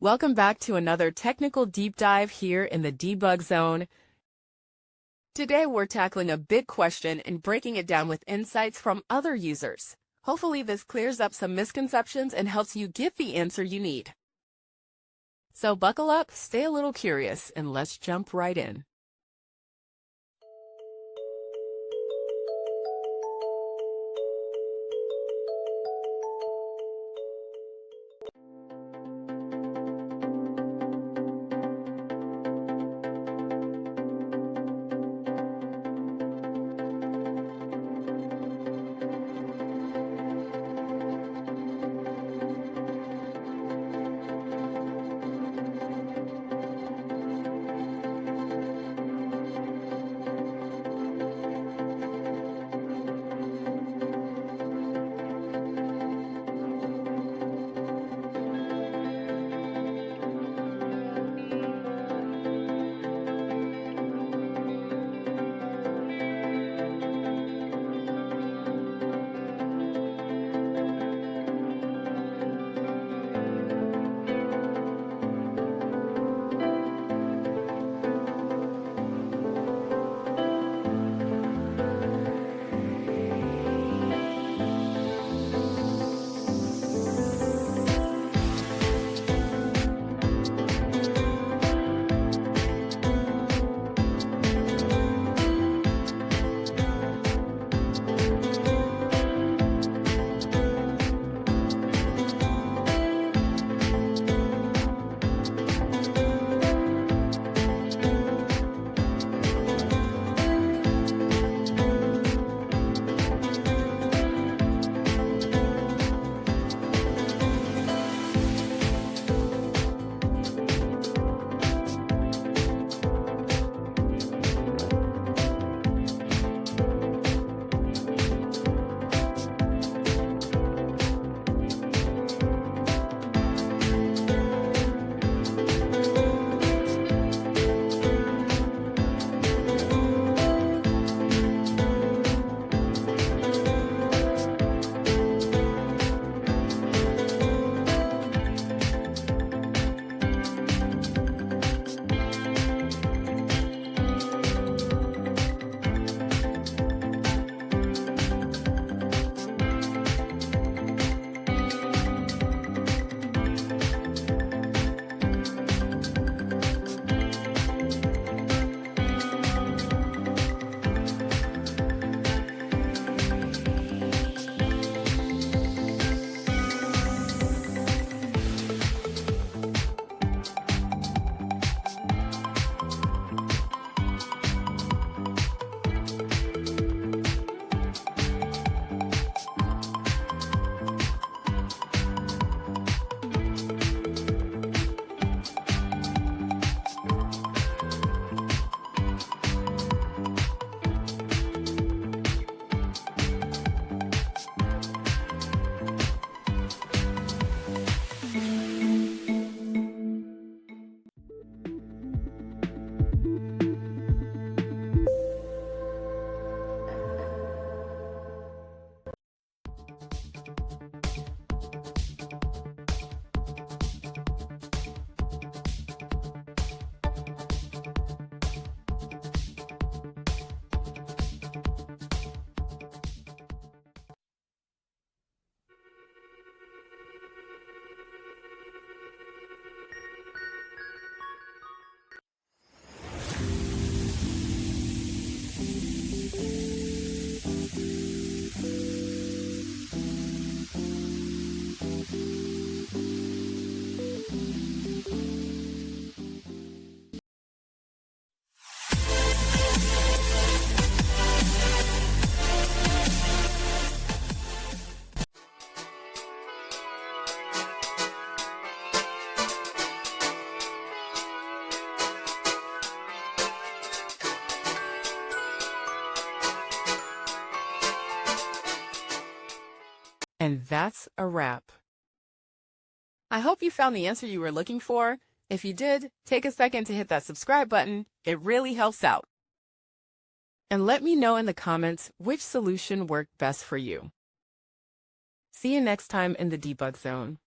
Welcome back to another technical deep dive here in the debug zone. Today we're tackling a big question and breaking it down with insights from other users. Hopefully this clears up some misconceptions and helps you get the answer you need. So buckle up, stay a little curious, and let's jump right in. And that's a wrap. I hope you found the answer you were looking for. If you did, take a second to hit that subscribe button. It really helps out. And let me know in the comments which solution worked best for you. See you next time in the debug zone.